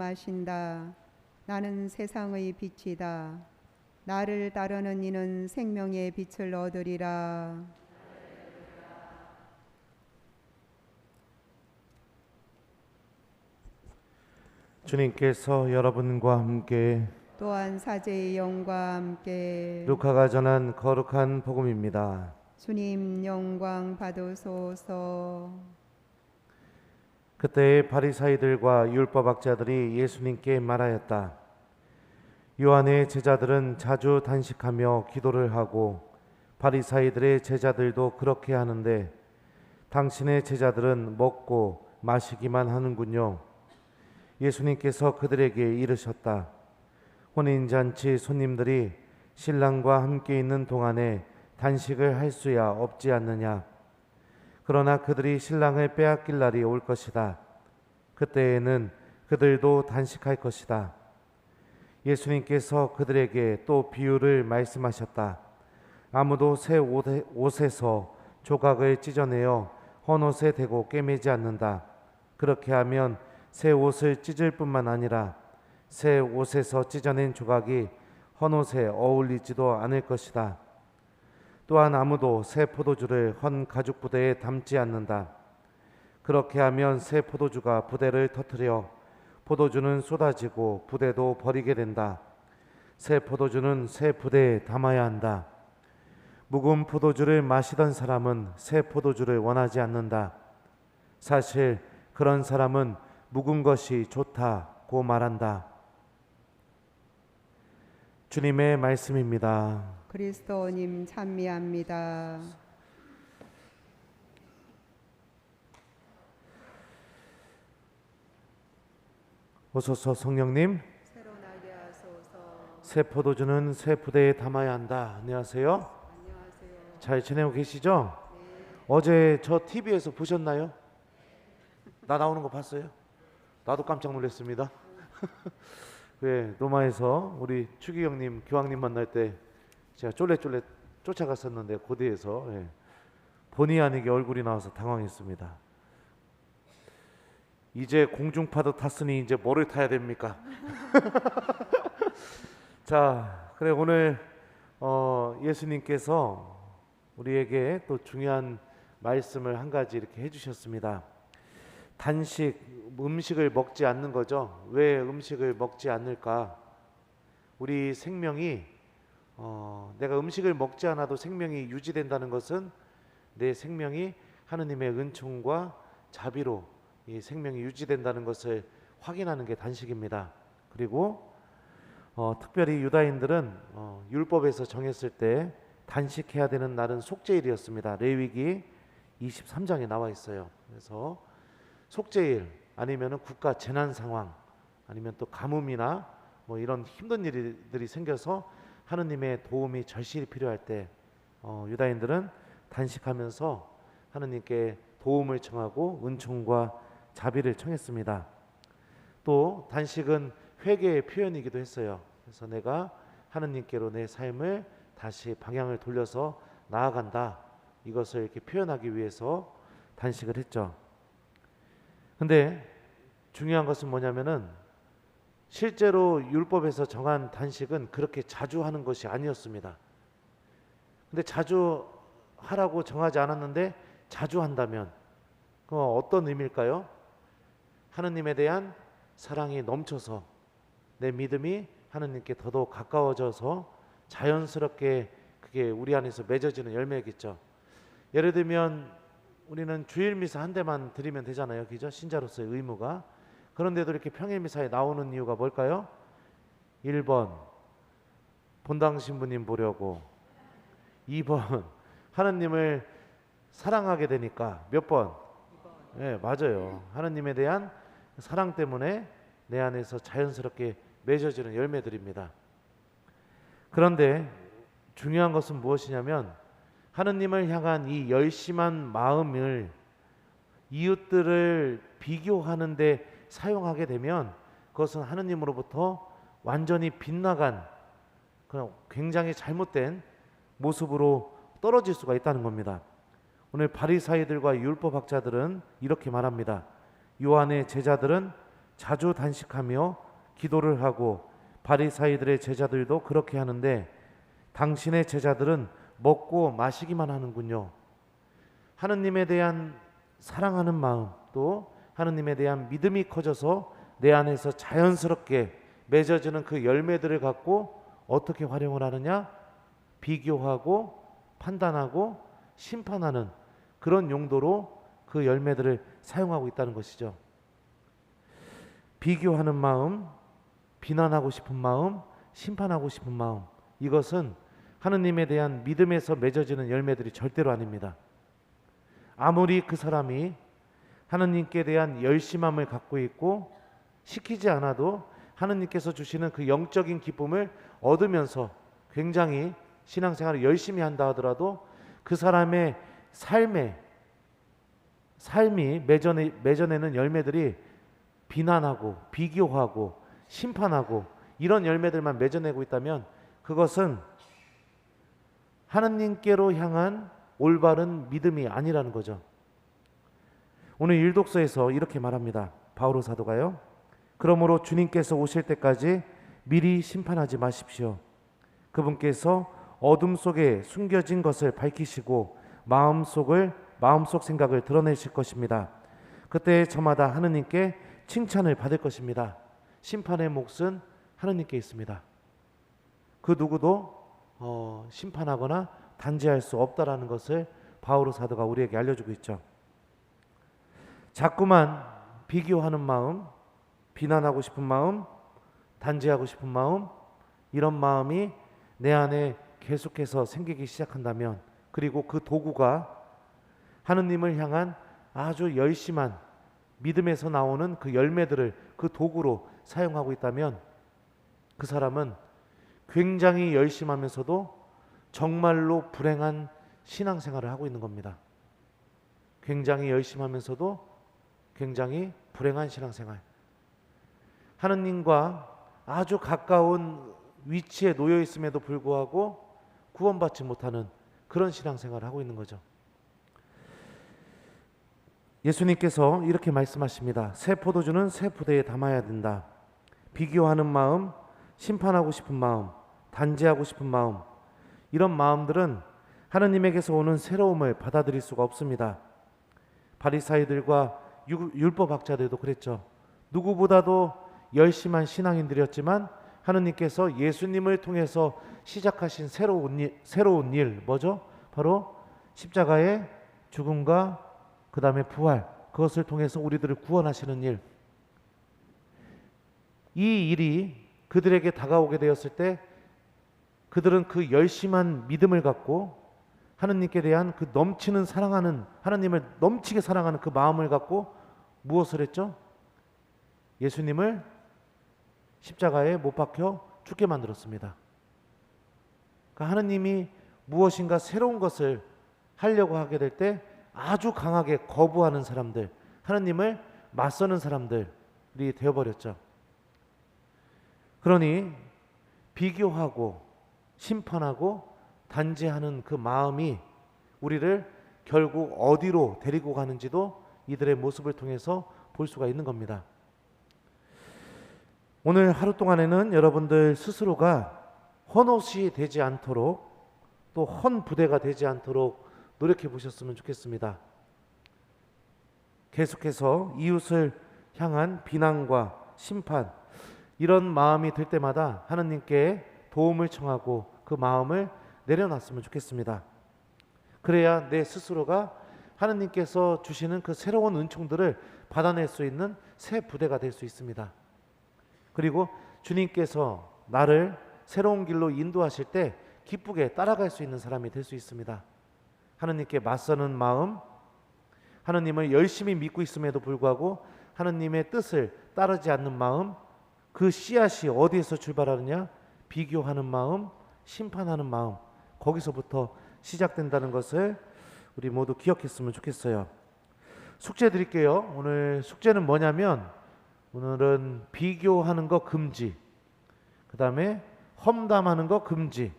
마신다. 나는 세상의 빛이다. 나를 따르는 이는 생명의 빛을 얻으리라. 주님께서 여러분과 함께 또한 사제의 영과 함께 루카가 전한 거룩한 복음입니다. 주님 영광 받으소서. 그때 바리사이들과 율법학자들이 예수님께 말하였다. 요한의 제자들은 자주 단식하며 기도를 하고 바리사이들의 제자들도 그렇게 하는데 당신의 제자들은 먹고 마시기만 하는군요. 예수님께서 그들에게 이르셨다. 혼인잔치 손님들이 신랑과 함께 있는 동안에 단식을 할 수야 없지 않느냐. 그러나 그들이 신랑을 빼앗길 날이 올 것이다. 그때에는 그들도 단식할 것이다. 예수님께서 그들에게 또 비유를 말씀하셨다. 아무도 새 옷에서 조각을 찢어내어 헌옷에 대고 꿰매지 않는다. 그렇게 하면 새 옷을 찢을 뿐만 아니라 새 옷에서 찢어낸 조각이 헌옷에 어울리지도 않을 것이다. 또한 아무도 새 포도주를 헌 가죽 부대에 담지 않는다. 그렇게 하면 새 포도주가 부대를 터뜨려 포도주는 쏟아지고 부대도 버리게 된다. 새 포도주는 새 부대에 담아야 한다. 묵은 포도주를 마시던 사람은 새 포도주를 원하지 않는다. 사실 그런 사람은 묵은 것이 좋다고 말한다. 주님의 말씀입니다. 그리스도님 찬미합니다. 오소서 성령님, 새로 나게 하소서. 새 포도주는 새 부대에 담아야 한다. 안녕하세요. 안녕하세요. 잘 지내고 계시죠? 네. 어제 저 TV에서 보셨나요? 나 나오는 거 봤어요? 나도 깜짝 놀랐습니다. 네, 로마에서 우리 추기경님, 교황님 만날 때 제가 쫄래쫄래 쫓아갔었는데 고대에서 본의 아니게 얼굴이 나와서 당황했습니다. 이제 공중파도 탔으니 이제 뭐를 타야 됩니까? 자, 그래 오늘 예수님께서 우리에게 또 중요한 말씀을 한 가지 이렇게 해주셨습니다. 단식, 음식을 먹지 않는 거죠. 왜 음식을 먹지 않을까? 우리 생명이 내가 음식을 먹지 않아도 생명이 유지된다는 것은 내 생명이 하느님의 은총과 자비로 이 생명이 유지된다는 것을 확인하는 게 단식입니다. 그리고 특별히 유다인들은 율법에서 정했을 때 단식해야 되는 날은 속죄일이었습니다. 레위기 23장에 나와 있어요. 그래서 속죄일 아니면은 국가 재난 상황 아니면 또 가뭄이나 뭐 이런 힘든 일들이 생겨서 하느님의 도움이 절실히 필요할 때 유다인들은 단식하면서 하느님께 도움을 청하고 은총과 자비를 청했습니다. 또 단식은 회개의 표현이기도 했어요. 그래서 내가 하느님께로 내 삶을 다시 방향을 돌려서 나아간다. 이것을 이렇게 표현하기 위해서 단식을 했죠. 근데 중요한 것은 뭐냐면은 실제로 율법에서 정한 단식은 그렇게 자주 하는 것이 아니었습니다. 근데 자주 하라고 정하지 않았는데 자주 한다면 그건 어떤 의미일까요? 하느님에 대한 사랑이 넘쳐서 내 믿음이 하느님께 더더욱 가까워져서 자연스럽게 그게 우리 안에서 맺어지는 열매겠죠. 예를 들면 우리는 주일 미사 한 대만 드리면 되잖아요. 그죠? 신자로서의 의무가. 그런데도 이렇게 평일 미사에 나오는 이유가 뭘까요? 1번 본당 신부님 보려고, 2번 하느님을 사랑하게 되니까. 몇 번? 네, 맞아요. 하느님에 대한 사랑 때문에 내 안에서 자연스럽게 맺어지는 열매들입니다. 그런데 중요한 것은 무엇이냐면 하느님을 향한 이 열심한 마음을 이웃들을 비교하는 데 사용하게 되면 그것은 하느님으로부터 완전히 빗나간 그런 굉장히 잘못된 모습으로 떨어질 수가 있다는 겁니다. 오늘 바리사이들과 율법학자들은 이렇게 말합니다. 요한의 제자들은 자주 단식하며 기도를 하고 바리사이들의 제자들도 그렇게 하는데 당신의 제자들은 먹고 마시기만 하는군요. 하느님에 대한 사랑하는 마음, 또 하느님에 대한 믿음이 커져서 내 안에서 자연스럽게 맺어지는 그 열매들을 갖고 어떻게 활용을 하느냐? 비교하고 판단하고 심판하는 그런 용도로 그 열매들을 사용하고 있다는 것이죠. 비교하는 마음, 비난하고 싶은 마음, 심판하고 싶은 마음, 이것은 하느님에 대한 믿음에서 맺어지는 열매들이 절대로 아닙니다. 아무리 그 사람이 하느님께 대한 열심함을 갖고 있고 시키지 않아도 하느님께서 주시는 그 영적인 기쁨을 얻으면서 굉장히 신앙생활을 열심히 한다 하더라도 그 사람의 삶이 맺어내는 열매들이 비난하고 비교하고 심판하고 이런 열매들만 맺어내고 있다면 그것은 하느님께로 향한 올바른 믿음이 아니라는 거죠. 오늘 일독서에서 이렇게 말합니다. 바오로 사도가요. 그러므로 주님께서 오실 때까지 미리 심판하지 마십시오. 그분께서 어둠 속에 숨겨진 것을 밝히시고 마음속 생각을 드러내실 것입니다. 그때 저마다 하느님께 칭찬을 받을 것입니다. 심판의 몫은 하느님께 있습니다. 그 누구도 심판하거나 단죄할 수 없다라는 것을 바오로 사도가 우리에게 알려주고 있죠. 자꾸만 비교하는 마음, 비난하고 싶은 마음, 단죄하고 싶은 마음, 이런 마음이 내 안에 계속해서 생기기 시작한다면, 그리고 그 도구가 하느님을 향한 아주 열심한 믿음에서 나오는 그 열매들을 그 도구로 사용하고 있다면 그 사람은 굉장히 열심하면서도 정말로 불행한 신앙생활을 하고 있는 겁니다. 굉장히 열심하면서도 굉장히 불행한 신앙생활. 하느님과 아주 가까운 위치에 놓여 있음에도 불구하고 구원받지 못하는 그런 신앙생활을 하고 있는 거죠. 예수님께서 이렇게 말씀하십니다. 새 포도주는 새 부대에 담아야 된다. 비교하는 마음, 심판하고 싶은 마음, 단죄하고 싶은 마음, 이런 마음들은 하느님에게서 오는 새로움을 받아들일 수가 없습니다. 바리사이들과 율법학자들도 그랬죠. 누구보다도 열심한 신앙인들이었지만 하느님께서 예수님을 통해서 시작하신 새로운 일 뭐죠? 바로 십자가의 죽음과 그 다음에 부활, 그것을 통해서 우리들을 구원하시는 일. 이 일이 그들에게 다가오게 되었을 때 그들은 그 열심한 믿음을 갖고 하느님께 대한 그 넘치는 사랑하는, 하느님을 넘치게 사랑하는 그 마음을 갖고 무엇을 했죠? 예수님을 십자가에 못 박혀 죽게 만들었습니다. 그러니까 하느님이 무엇인가 새로운 것을 하려고 하게 될 때 아주 강하게 거부하는 사람들, 하느님을 맞서는 사람들이 되어버렸죠. 그러니 비교하고 심판하고 단죄하는 그 마음이 우리를 결국 어디로 데리고 가는지도 이들의 모습을 통해서 볼 수가 있는 겁니다. 오늘 하루 동안에는 여러분들 스스로가 헌옷이 되지 않도록, 또 헌부대가 되지 않도록 노력해 보셨으면 좋겠습니다. 계속해서 이웃을 향한 비난과 심판, 이런 마음이 들 때마다 하느님께 도움을 청하고 그 마음을 내려놨으면 좋겠습니다. 그래야 내 스스로가 하느님께서 주시는 그 새로운 은총들을 받아낼 수 있는 새 부대가 될 수 있습니다. 그리고 주님께서 나를 새로운 길로 인도하실 때 기쁘게 따라갈 수 있는 사람이 될 수 있습니다. 하느님께 맞서는 마음, 하느님을 열심히 믿고 있음에도 불구하고 하느님의 뜻을 따르지 않는 마음, 그 씨앗이 어디에서 출발하느냐? 비교하는 마음, 심판하는 마음, 거기서부터 시작된다는 것을 우리 모두 기억했으면 좋겠어요. 숙제 드릴게요. 오늘 숙제는 뭐냐면, 오늘은 비교하는 거 금지, 그 다음에 험담하는 거 금지,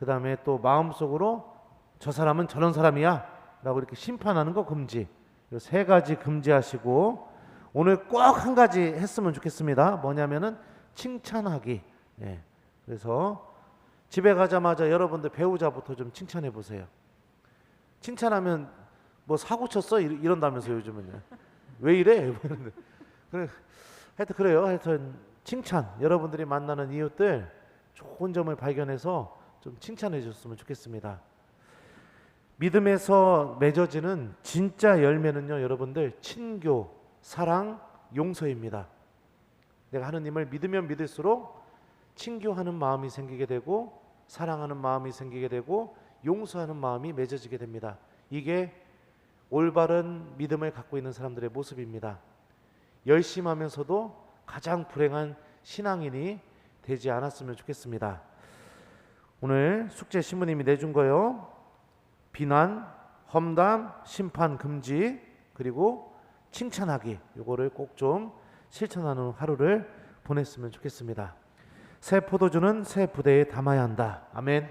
그 다음에 또 마음속으로 저 사람은 저런 사람이야 라고 이렇게 심판하는 거 금지, 이 세 가지 금지하시고 오늘 꼭 한 가지 했으면 좋겠습니다. 뭐냐면은 칭찬하기. 예. 그래서 집에 가자마자 여러분들 배우자부터 좀 칭찬해 보세요. 칭찬하면 뭐 사고 쳤어 이런다면서 요즘은요. 왜 이래? 그래, 하여튼 그래요. 하여튼 칭찬, 여러분들이 만나는 이웃들 좋은 점을 발견해서 좀 칭찬해 줬으면 좋겠습니다. 믿음에서 맺어지는 진짜 열매는요, 여러분들 친교, 사랑, 용서입니다. 내가 하느님을 믿으면 믿을수록 친교하는 마음이 생기게 되고 사랑하는 마음이 생기게 되고 용서하는 마음이 맺어지게 됩니다. 이게 올바른 믿음을 갖고 있는 사람들의 모습입니다. 열심하면서도 가장 불행한 신앙인이 되지 않았으면 좋겠습니다. 오늘 숙제 신부님이 내준 거요. 비난, 험담, 심판 금지, 그리고 칭찬하기. 요거를 꼭 좀 실천하는 하루를 보냈으면 좋겠습니다. 새 포도주는 새 부대에 담아야 한다. 아멘.